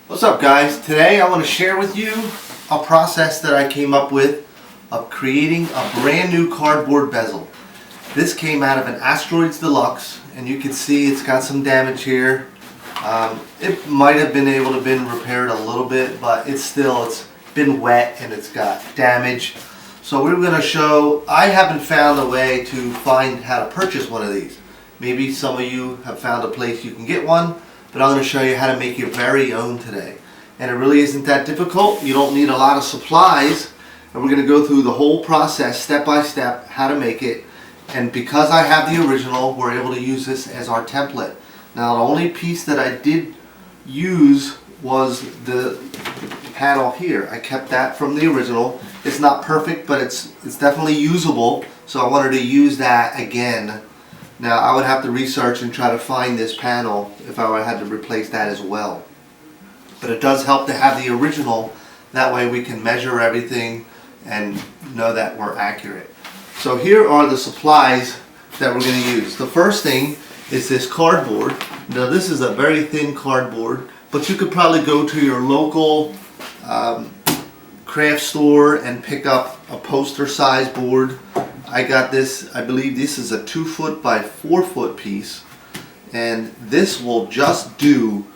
What's up, guys? Today I want to share with you a process that I came up with of creating a brand new cardboard bezel. This came out of an Asteroids Deluxe, and you can see it's got some damage here. It might have been able to been repaired a little bit, but it's been wet and it's got damage. So we're going to show, I haven't found a way to find how to purchase one of these. Maybe some of you have found a place you can get one, but I'm going to show you how to make your very own today. And it really isn't that difficult. You don't need a lot of supplies, and we're going to go through the whole process step by step, how to make it. And because I have the original, we're able to use this as our template. Now the only piece that I did use was the panel here. I kept that from the original. It's not perfect, but it's definitely usable, so I wanted to use that again. Now I would have to research and try to find this panel if I had to replace that as well. But it does help to have the original, that way we can measure everything and know that we're accurate. So here are the supplies that we're going to use. The first thing is this cardboard. Now this is a very thin cardboard, but you could probably go to your local craft store and pick up a poster size board. I got this, I believe this is a 2 foot by 4 foot piece, and this will just do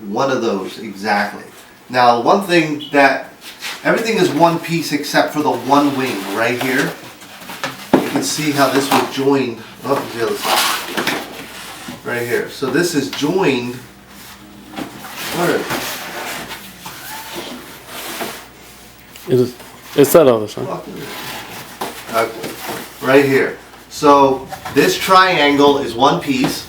one of those exactly. Now one thing that, everything is one piece except for the one wing right here. You can see how this was joined, oh, the other side, right here. So this is joined, where is it? It's that other side. Okay. Right here. So this triangle is one piece,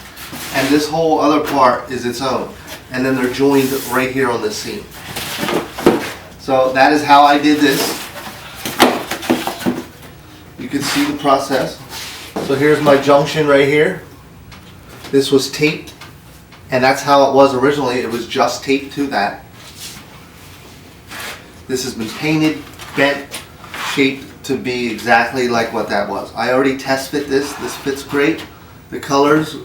and this whole other part is its own. And then they're joined right here on the seam. So that is how I did this. You can see the process. So here's my junction right here. This was taped, and that's how it was originally. It was just taped to that. This has been painted, bent, shaped to be exactly like what that was. I already test fit this. This fits great. The colors.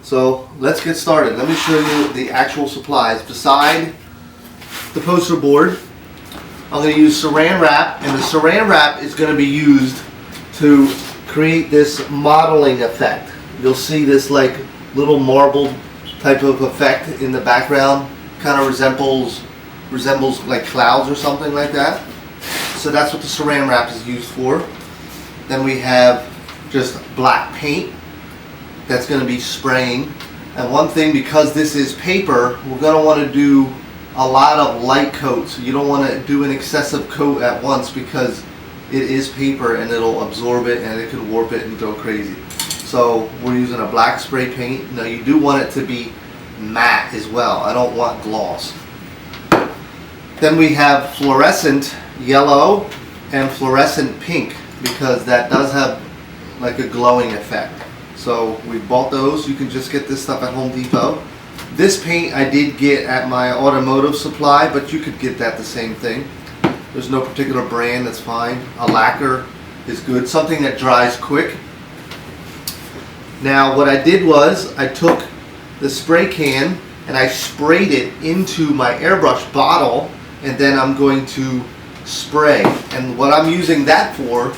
So let's get started. Let me show you the actual supplies. Beside the poster board, I'm going to use saran wrap, and the saran wrap is going to be used to create this modeling effect. You'll see this like little marble type of effect in the background, kind of resembles like clouds or something like that. So that's what the saran wrap is used for. Then we have just black paint that's going to be spraying. And one thing, because this is paper, we're going to want to do a lot of light coats. You don't want to do an excessive coat at once because it is paper and it'll absorb it and it could warp it and go crazy. So we're using a black spray paint. Now you do want it to be matte as well. I don't want gloss. Then we have fluorescent yellow and fluorescent pink, because that does have like a glowing effect. So we bought those. You can just get this stuff at Home Depot. This paint I did get at my automotive supply, but you could get that the same thing. There's no particular brand, that's fine. A lacquer is good, something that dries quick. Now what I did was I took the spray can and I sprayed it into my airbrush bottle, and then I'm going to spray. And what I'm using that for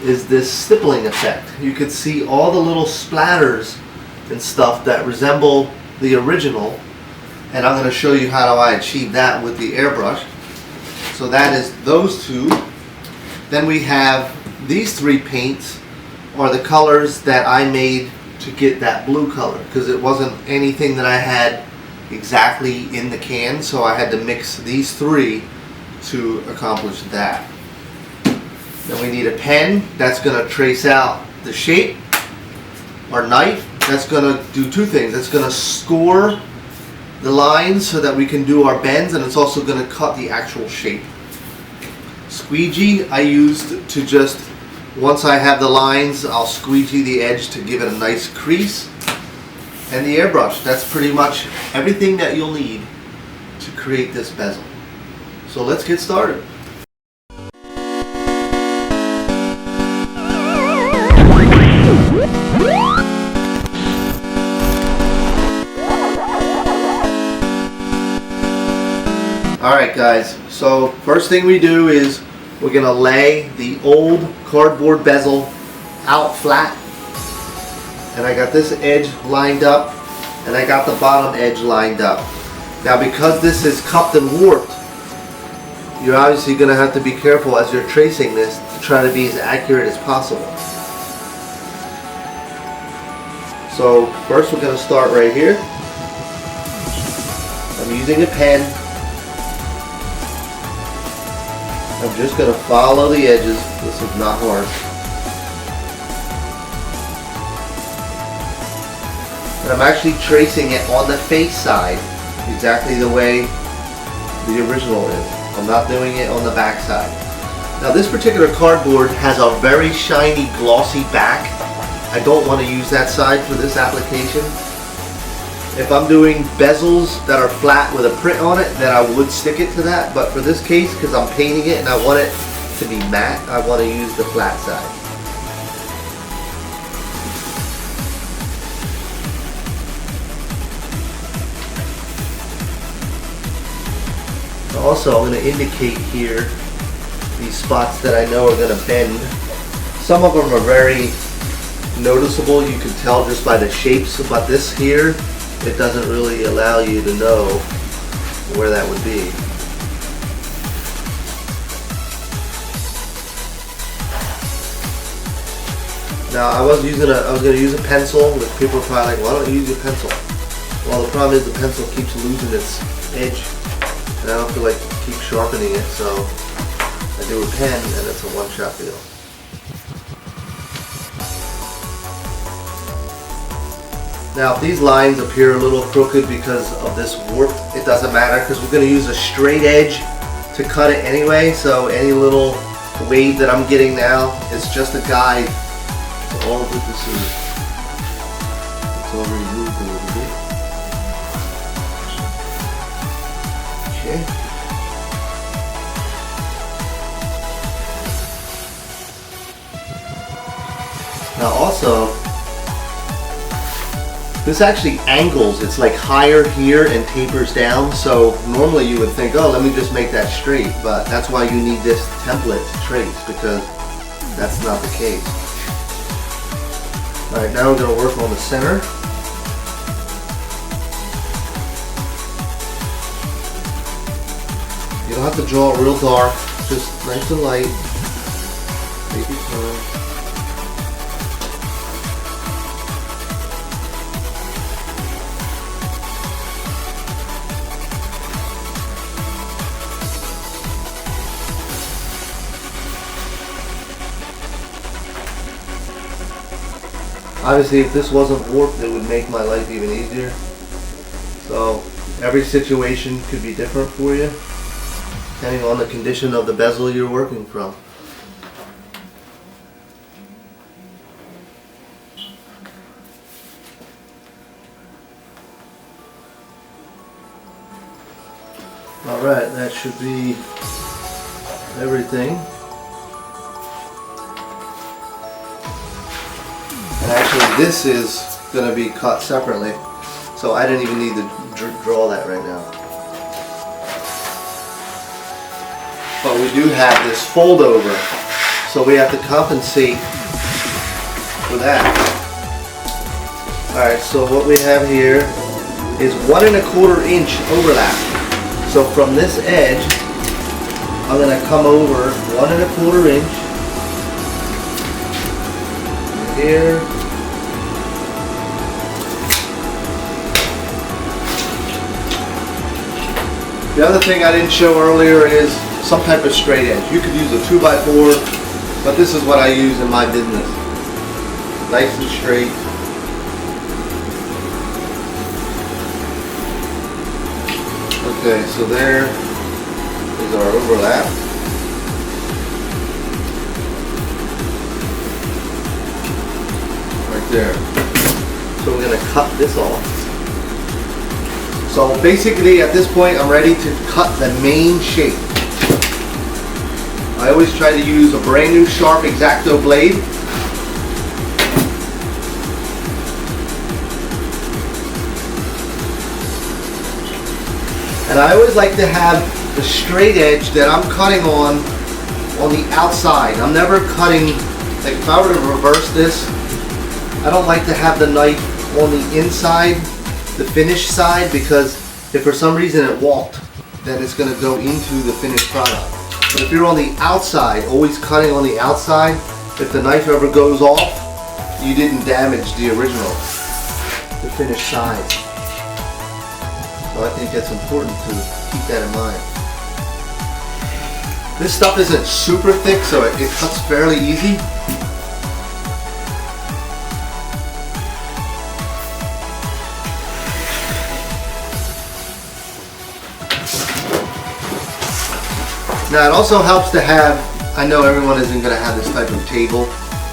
is this stippling effect. You can see all the little splatters and stuff that resemble the original, and I'm going to show you how I achieve that with the airbrush. So that is those two. Then we have these three paints are the colors that I made to get that blue color, because it wasn't anything that I had exactly in the can, so I had to mix these three to accomplish that. Then we need a pen that's going to trace out the shape. Our knife, that's going to do two things. It's going to score the lines so that we can do our bends, and it's also going to cut the actual shape. Squeegee I used to just, once I have the lines, I'll squeegee the edge to give it a nice crease. And the airbrush, that's pretty much everything that you'll need to create this bezel. So let's get started. Alright guys, so first thing we do is we're going to lay the old cardboard bezel out flat. And I got this edge lined up and I got the bottom edge lined up. Now because this is cupped and warped, you're obviously going to have to be careful as you're tracing this to try to be as accurate as possible. So first we're going to start right here. I'm using a pen. I'm just going to follow the edges. This is not hard. And I'm actually tracing it on the face side exactly the way the original is. I'm not doing it on the back side. Now this particular cardboard has a very shiny glossy back. I don't want to use that side for this application. If I'm doing bezels that are flat with a print on it, then I would stick it to that. But for this case, because I'm painting it and I want it to be matte, I want to use the flat side. Also, I'm going to indicate here these spots that I know are going to bend. Some of them are very noticeable, you can tell just by the shapes, but this here, it doesn't really allow you to know where that would be. Now I was going to use a pencil, which people are probably like, why don't you use your pencil? Well, the problem is the pencil keeps losing its edge, and I don't feel like keep sharpening it, so I do a pen, and it's a one-shot deal. Now if these lines appear a little crooked because of this warp, it doesn't matter because we're going to use a straight edge to cut it anyway, so any little wave that I'm getting now is just a guide to all of what this is. It's already moved a little bit. Okay. Now also, this actually angles, it's like higher here and tapers down, so normally you would think, oh, let me just make that straight, but that's why you need this template to trace, because that's not the case. Alright, now we're going to work on the center. You don't have to draw it real dark, just nice and light. Take your time. Obviously, if this wasn't warped, it would make my life even easier. So, every situation could be different for you, depending on the condition of the bezel you're working from. Alright, that should be everything. And actually this is going to be cut separately, so I didn't even need to draw that right now. But we do have this fold over, so we have to compensate for that. Alright, so what we have here is 1 1/4 inch overlap. So from this edge, I'm going to come over 1 1/4 inch. Here. The other thing I didn't show earlier is some type of straight edge. You could use a 2x4, but this is what I use in my business. Nice and straight. Okay, so there is our overlap. There. So we're going to cut this off. So basically at this point I'm ready to cut the main shape. I always try to use a brand new sharp X-Acto blade. And I always like to have the straight edge that I'm cutting on the outside. I'm never cutting, like if I were to reverse this, I don't like to have the knife on the inside, the finished side, because if for some reason it walked, then it's going to go into the finished product. But if you're on the outside, always cutting on the outside, if the knife ever goes off, you didn't damage the original, the finished side. So I think that's important to keep that in mind. This stuff isn't super thick, so it cuts fairly easy. Now it also helps to have, I know everyone isn't going to have this type of table,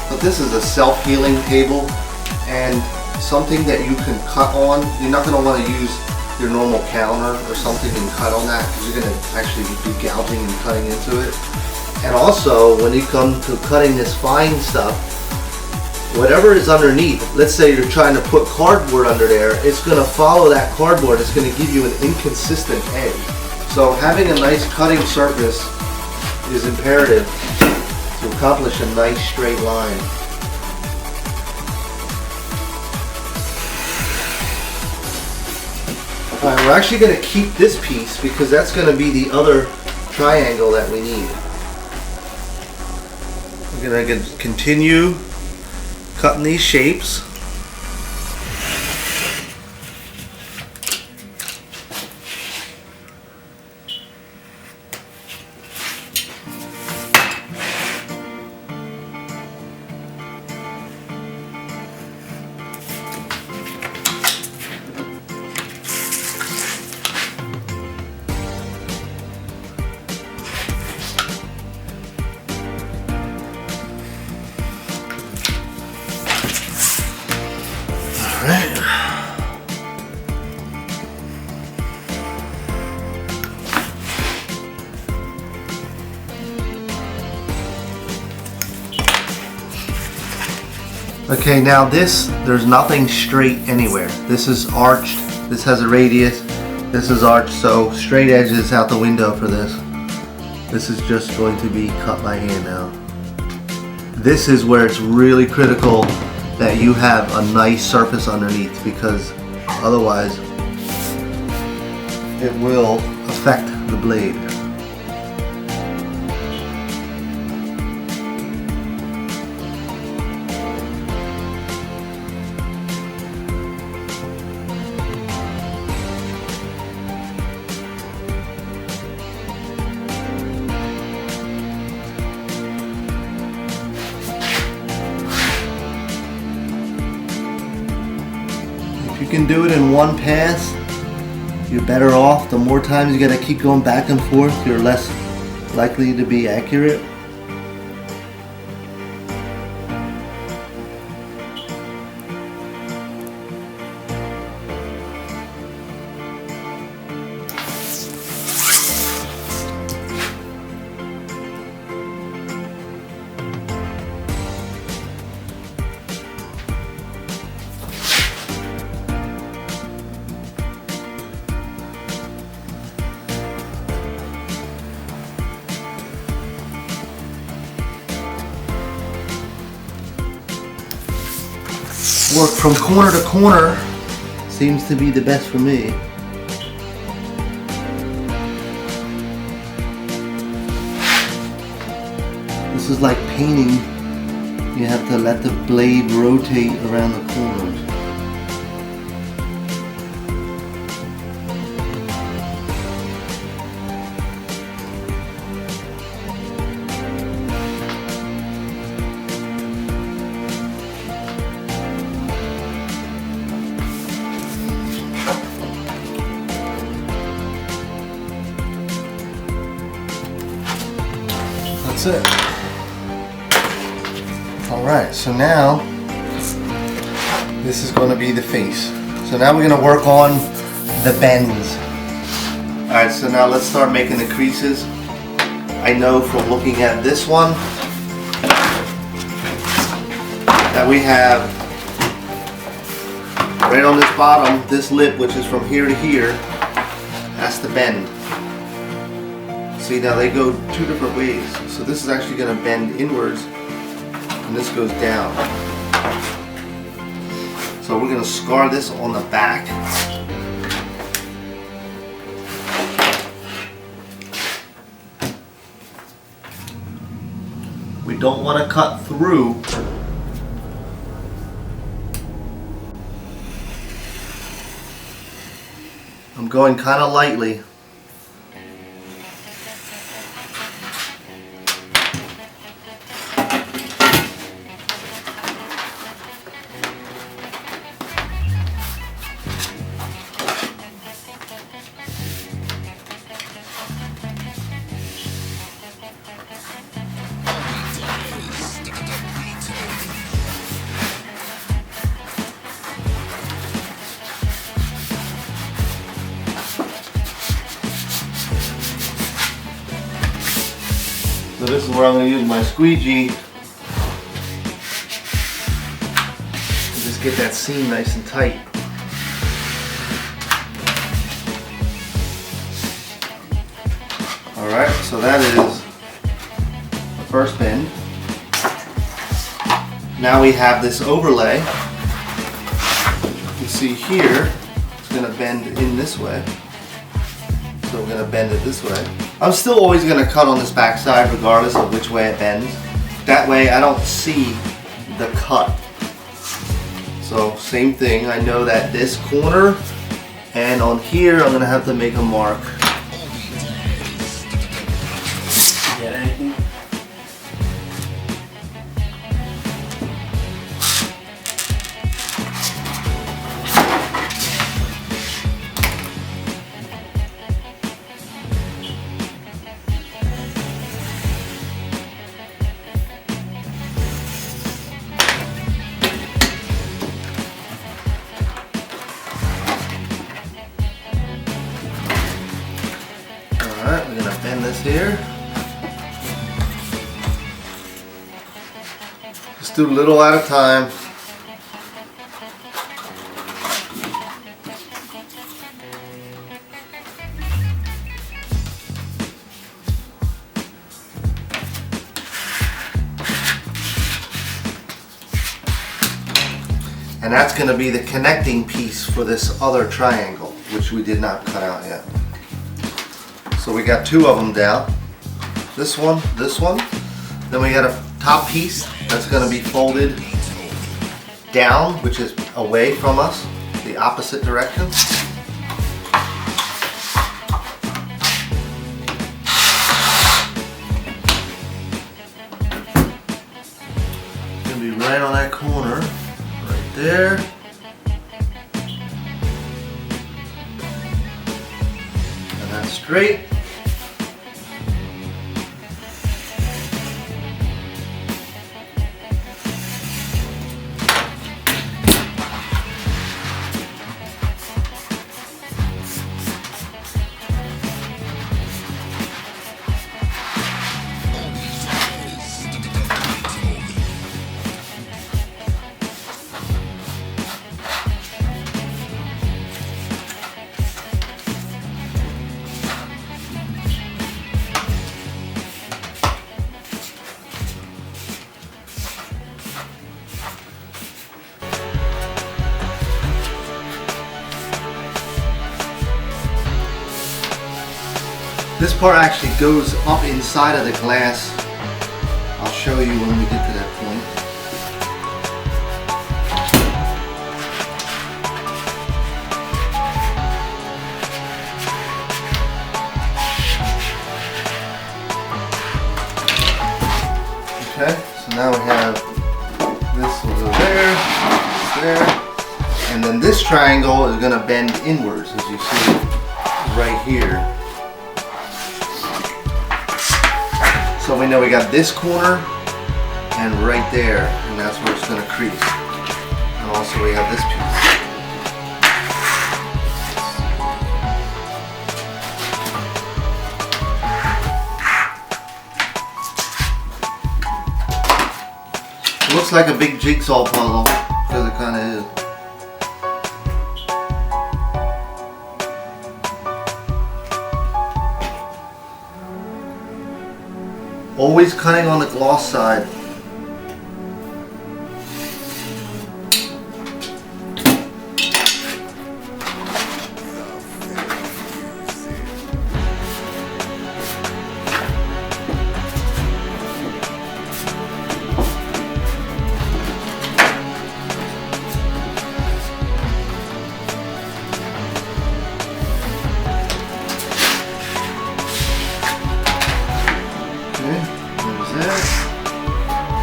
but this is a self-healing table and something that you can cut on. You're not going to want to use your normal counter or something and cut on that, because you're going to actually be gouging and cutting into it. And also when you come to cutting this fine stuff, whatever is underneath, let's say you're trying to put cardboard under there, it's going to follow that cardboard. It's going to give you an inconsistent edge. So having a nice cutting surface is imperative to accomplish a nice straight line. Alright, we're actually going to keep this piece because that's going to be the other triangle that we need. We're going to continue cutting these shapes. Okay, now there's nothing straight anywhere. This is arched, this has a radius, this is arched, so straight edge is out the window for this. This is just going to be cut by hand now. This is where it's really critical that you have a nice surface underneath, because otherwise it will affect the blade. If you can do it in one pass, you're better off. The more times you gotta keep going back and forth, you're less likely to be accurate. Work from corner to corner seems to be the best for me. This is like painting. You have to let the blade rotate around the corners. That's it. Alright, so now this is going to be the face. So now we're going to work on the bends. Alright, so now let's start making the creases. I know from looking at this one that we have right on this bottom, this lip, which is from here to here, that's the bend. See, now they go two different ways. So this is actually going to bend inwards and this goes down. So we're going to scar this on the back. We don't want to cut through. I'm going kind of lightly. So this is where I'm going to use my squeegee to just get that seam nice and tight. Alright, so that is the first bend. Now we have this overlay. You can see here it's going to bend in this way. So we're going to bend it this way. I'm still always going to cut on this back side regardless of which way it bends. That way I don't see the cut. So same thing, I know that this corner and on here I'm going to have to make a mark. Get anything? Alright, we're going to bend this here. Just do a little at a time. And that's going to be the connecting piece for this other triangle, which we did not cut out yet. So we got two of them down. This one. Then we got a top piece that's going to be folded down, which is away from us, the opposite direction. It's going to be right on that corner, right there. And that's straight. This part actually goes up inside of the glass. I'll show you when we get to that point. Okay, so now we have this will go there, this there, and then this triangle is going to bend inwards, as you see right here. So we know we got this corner and right there, and that's where it's going to crease. And also we have this piece. It looks like a big jigsaw puzzle, because it kind of is. Always cutting on the gloss side.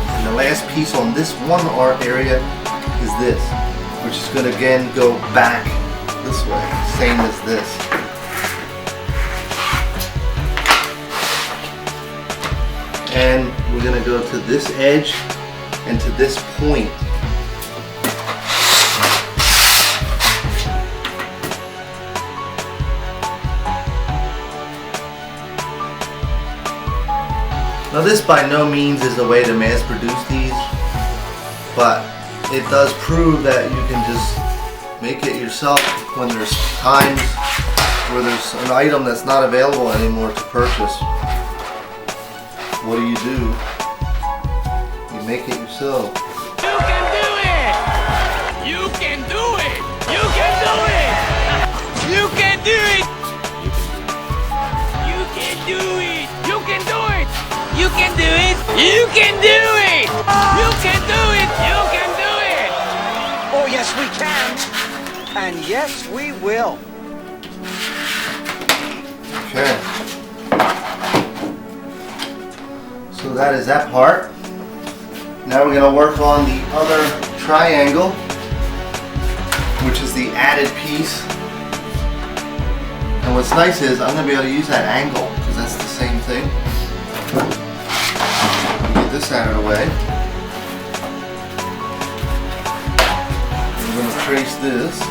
And the last piece on this one art area is this, which is going to again go back this way, same as this. And we're going to go to this edge and to this point. Now this by no means is a way to mass produce these, but it does prove that you can just make it yourself when there's times where there's an item that's not available anymore to purchase. What do? You make it yourself. You can do it! You can do it! You can do it! You can do it! You can do it! You can do it! You can do it! You can do it! You can do it! You can do it! Oh, yes, we can. And yes, we will. Okay. So that is that part. Now we're going to work on the other triangle, which is the added piece. And what's nice is I'm going to be able to use that angle because that's the same thing. Get this out of the way. I'm going to trace this.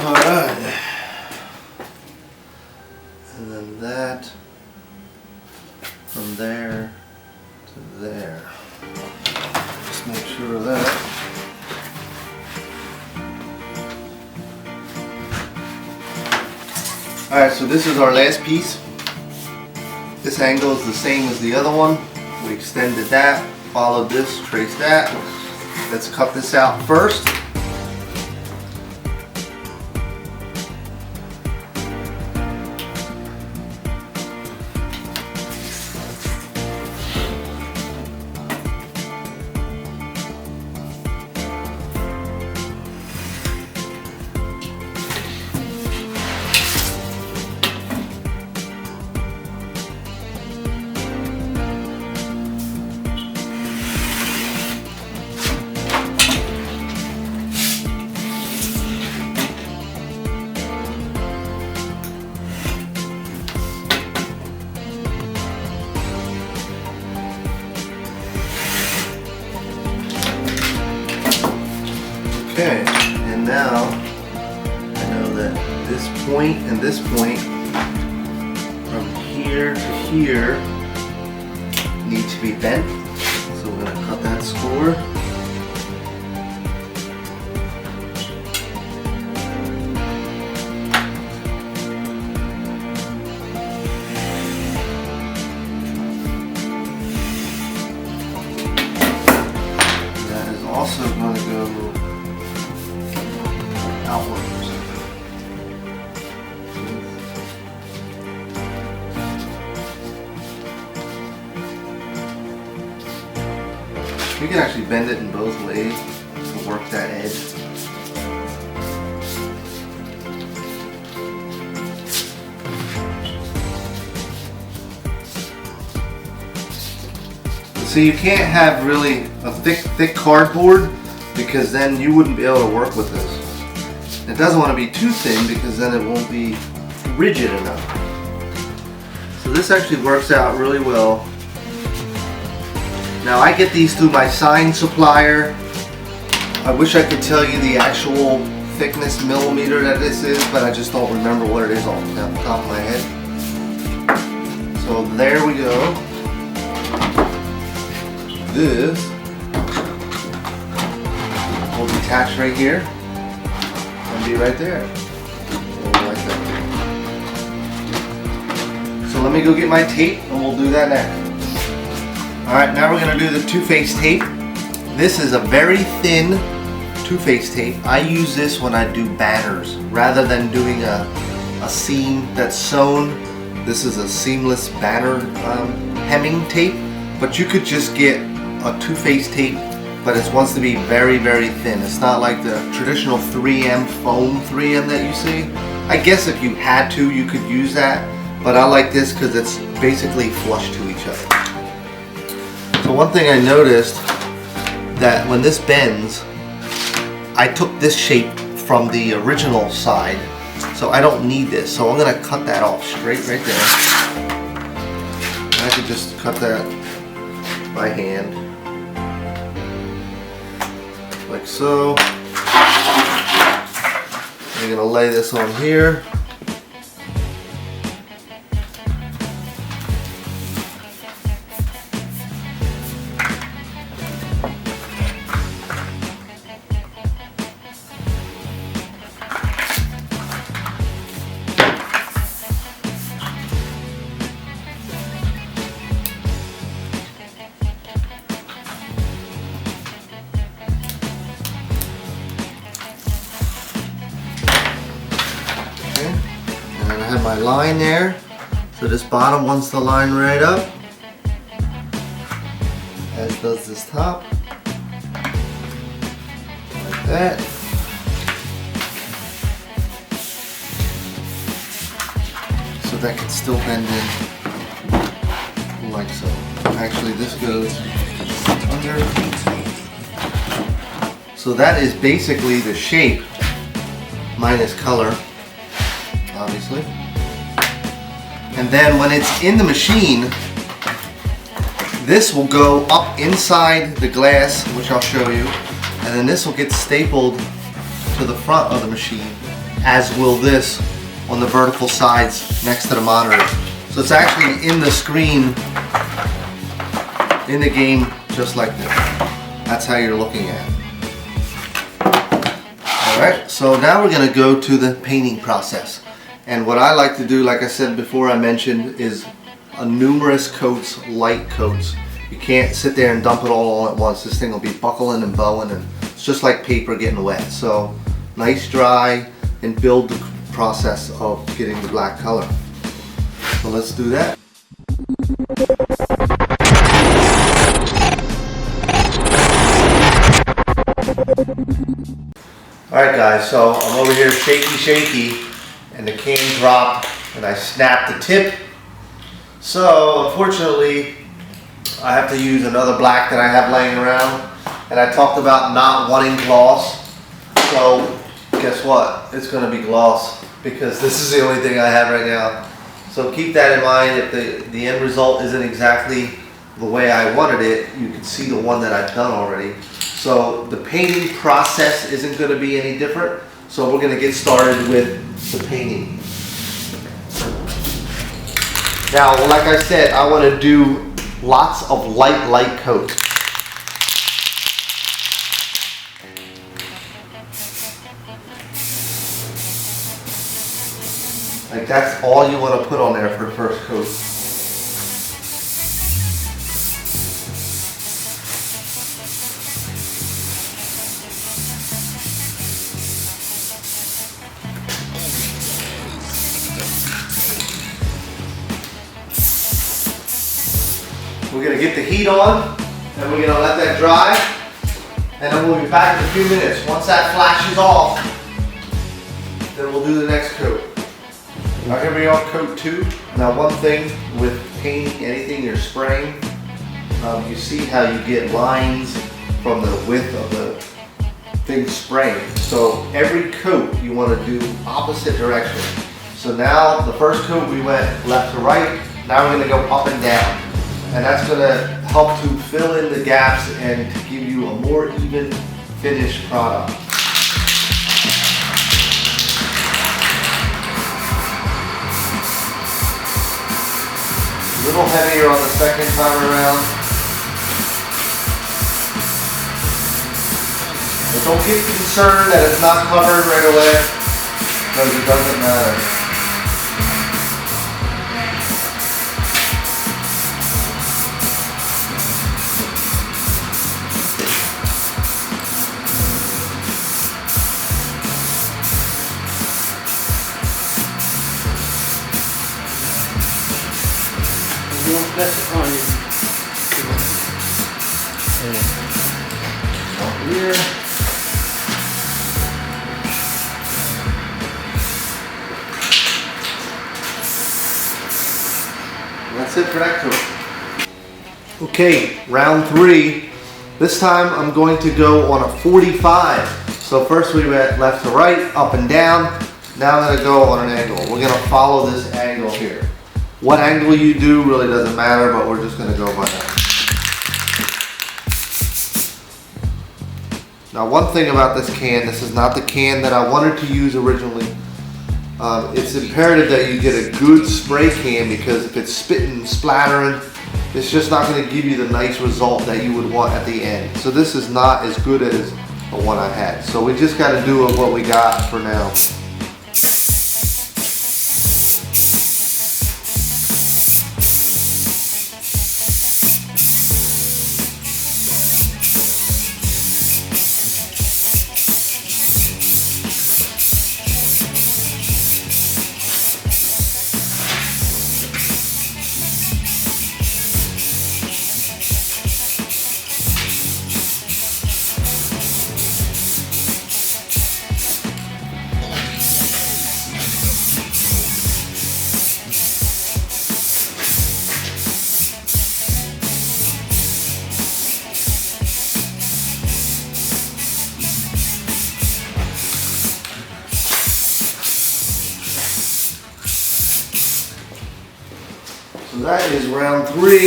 Alright, and then that from there to there. Just make sure of that. Alright, so this is our last piece. This angle is the same as the other one. We extended that, followed this, traced that. Let's cut this out first. Okay, and now I know that this point and this point from here to here need to be bent. So we're going to cut that score. That is also going to go outwards. You can actually bend it in both ways to work that edge. The So you can't have really a thick cardboard because then you wouldn't be able to work with this. It doesn't want to be too thin because then it won't be rigid enough. So this actually works out really well. Now I get these through my sign supplier. I wish I could tell you the actual thickness millimeter that this is, but I just don't remember what it is off the top of my head. So there we go. This will detach right here and be right there. Like that. So let me go get my tape and we'll do that next. Alright, now we're going to do the two-face tape. This is a very thin two-face tape. I use this when I do banners. Rather than doing a seam that's sewn, this is a seamless banner hemming tape. But you could just get a two-face tape, but it wants to be very, very thin. It's not like the traditional 3M foam 3M that you see. I guess if you had to, you could use that, but I like this because it's basically flush to each other. So one thing I noticed, that when this bends, I took this shape from the original side, so I don't need this. So I'm going to cut that off straight right there. I could just cut that by hand, like so. I'm going to lay this on here. I have my line there, so this bottom wants to line right up, as does this top, like that. So that can still bend in, like so. Actually, this goes under. So that is basically the shape, minus color, obviously. And then when it's in the machine, this will go up inside the glass, which I'll show you, and then this will get stapled to the front of the machine, as will this on the vertical sides next to the monitor. So it's actually in the screen, in the game, just like this. That's how you're looking at it. Alright, so now we're going to go to the painting process. And what I like to do, like I said before, I mentioned, is numerous coats, light coats. You can't sit there and dump it all at once. This thing will be buckling and bowing, and it's just like paper getting wet. So nice dry and build the process of getting the black color. So let's do that. Alright guys, so I'm over here shaky, and the can dropped and I snapped the tip. So unfortunately I have to use another black that I have laying around, and I talked about not wanting gloss. So guess what? It's going to be gloss because this is the only thing I have right now. So keep that in mind. If the end result isn't exactly the way I wanted it, you can see the one that I've done already. So the painting process isn't going to be any different. So we're going to get started with the painting. Now, like I said, I want to do lots of light coats. Like that's all you want to put on there for the first coat. We're going to get the heat on, and we're going to let that dry, and then we'll be back in a few minutes. Once that flashes off, then we'll do the next coat. Now here we are, coat 2. Now one thing with painting anything you're spraying, You see how you get lines from the width of the thing spraying. So every coat you want to do opposite direction. So now the first coat we went left to right, now we're going to go up and down. And that's going to help to fill in the gaps and to give you a more even finished product. A little heavier on the second time around. But don't get concerned that it's not covered right away, because it doesn't matter. Here. That's it for that coat. Okay, round 3. This time I'm going to go on a 45. So first we went left to right, up and down. Now I'm going to go on an angle. We're going to follow this angle here. What angle you do really doesn't matter, but we're just going to go by that. Now one thing about this can, this is not the can that I wanted to use originally. It's imperative that you get a good spray can, because if it's spitting and splattering, it's just not going to give you the nice result that you would want at the end. So this is not as good as the one I had. So we just got to do what we got for now. So that is round 3.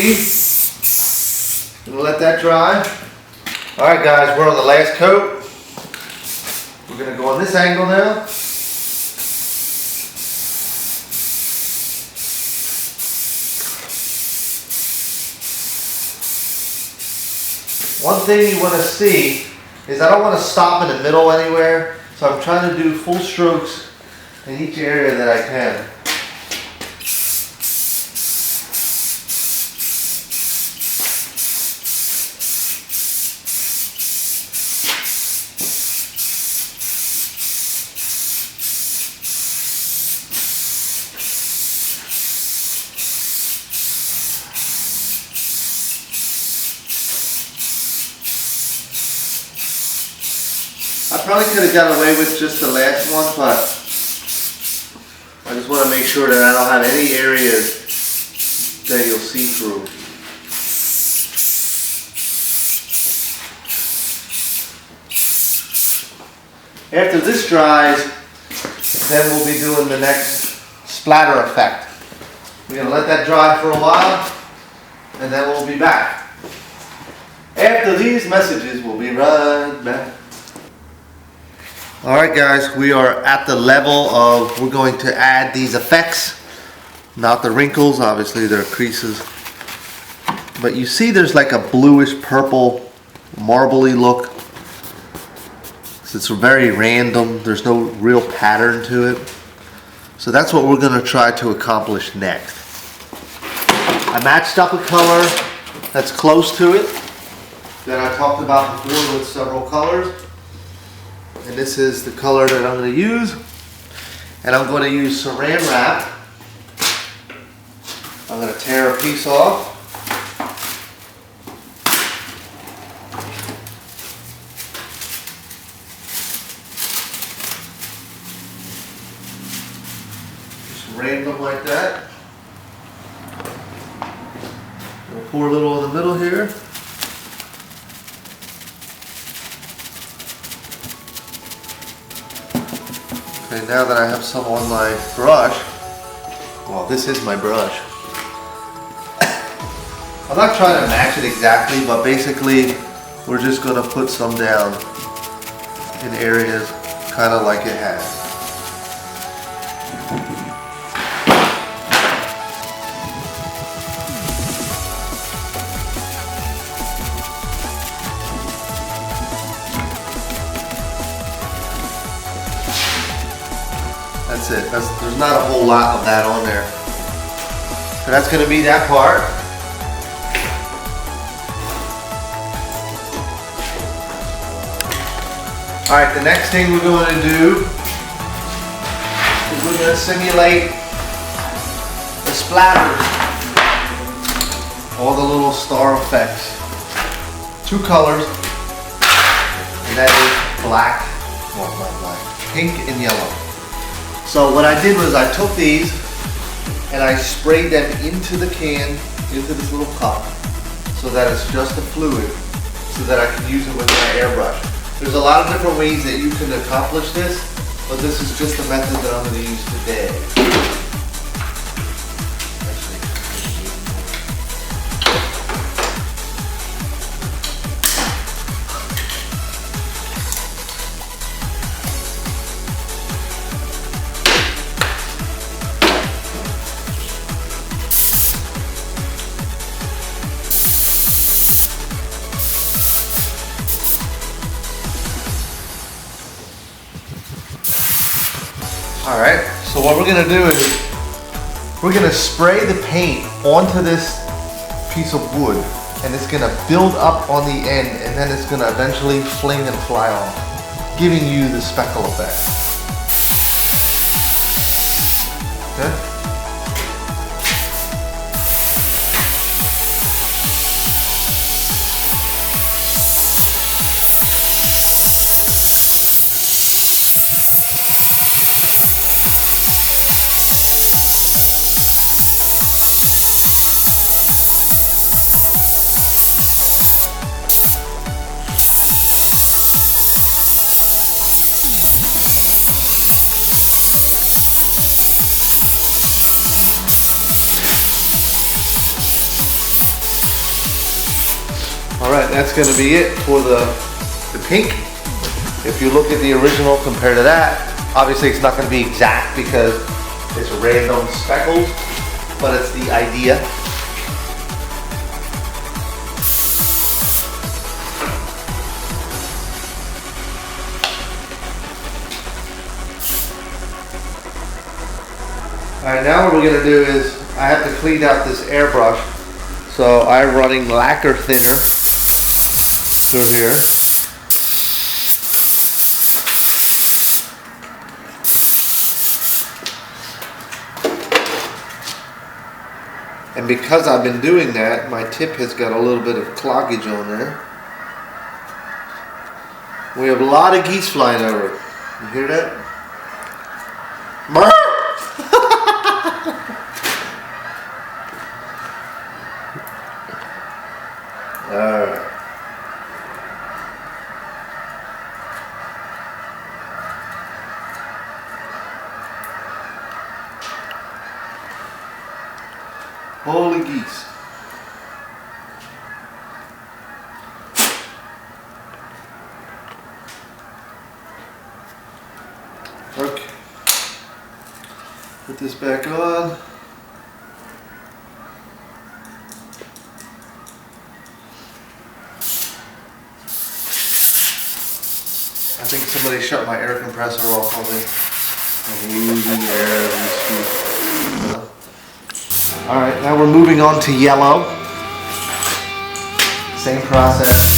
Gonna let that dry. All right, guys, we're on the last coat. We're gonna go on this angle now. One thing you want to see is I don't want to stop in the middle anywhere, so I'm trying to do full strokes in each area that I can. I probably could have got away with just the last one, but I just want to make sure that I don't have any areas that you'll see through. After this dries, then we'll be doing the next splatter effect. We're going to let that dry for a while, and then we'll be back. After these messages, we'll be right back. Alright guys, we are at the level of, we're going to add these effects. Not the wrinkles, obviously there are creases. But you see there's like a bluish purple marbly look. It's very random, there's no real pattern to it. So that's what we're going to try to accomplish next. I matched up a color that's close to it that I talked about before with several colors. And this is the color that I'm going to use. And I'm going to use saran wrap. I'm going to tear a piece off. Just random like that. We'll pour a little in the middle here. Okay, now that I have some on my brush, well, this is my brush. I'm not trying to match it exactly, but basically we're just going to put some down in areas kind of like it has. That's it. There's not a whole lot of that on there. So that's going to be that part. Alright, the next thing we're going to do is we're going to simulate the splatters. All the little star effects. Two colors, and that is black, well not black, pink and yellow. So what I did was I took these and I sprayed them into the can, into this little cup, so that it's just a fluid, so that I can use it with my airbrush. There's a lot of different ways that you can accomplish this, but this is just the method that I'm going to use today. Alright, so what we're going to do is we're going to spray the paint onto this piece of wood, and it's going to build up on the end, and then it's going to eventually fling and fly off, giving you the speckle effect. Okay? Alright, that's going to be it for the pink. If you look at the original compared to that, obviously it's not going to be exact because it's random speckles, but it's the idea. Alright, now what we're going to do is I have to clean out this airbrush, so I'm running lacquer thinner through here. And because I've been doing that, my tip has got a little bit of cloggage on there. We have a lot of geese flying over. You hear that? Alright. Holy geese. Okay. Put this back on. I think somebody shut my air compressor off on me. I'm losing air as we speak. Alright, now we're moving on to yellow. Same process.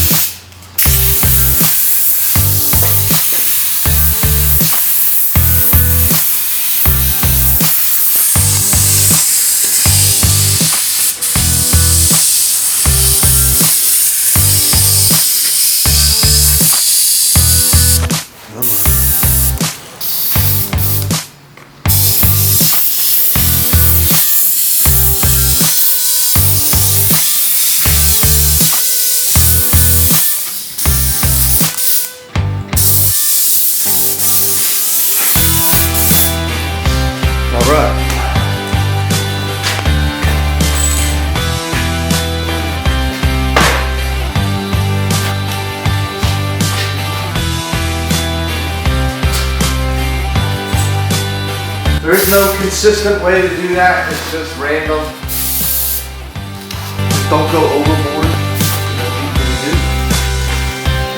There is no consistent way to do that. It's just random. Just don't go overboard.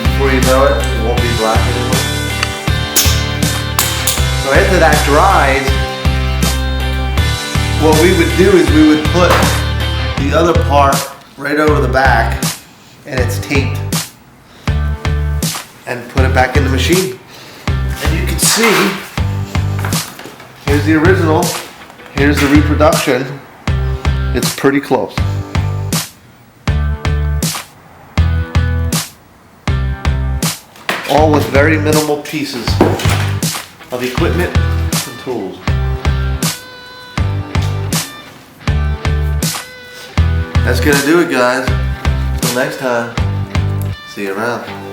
Before you know it, it won't be black anymore. So after that dries, what we would do is we would put the other part right over the back, and it's taped, and put it back in the machine. And you can see, here's the original, here's the reproduction. It's pretty close. All with very minimal pieces of equipment and tools. That's gonna do it, guys. Until next time, see you around.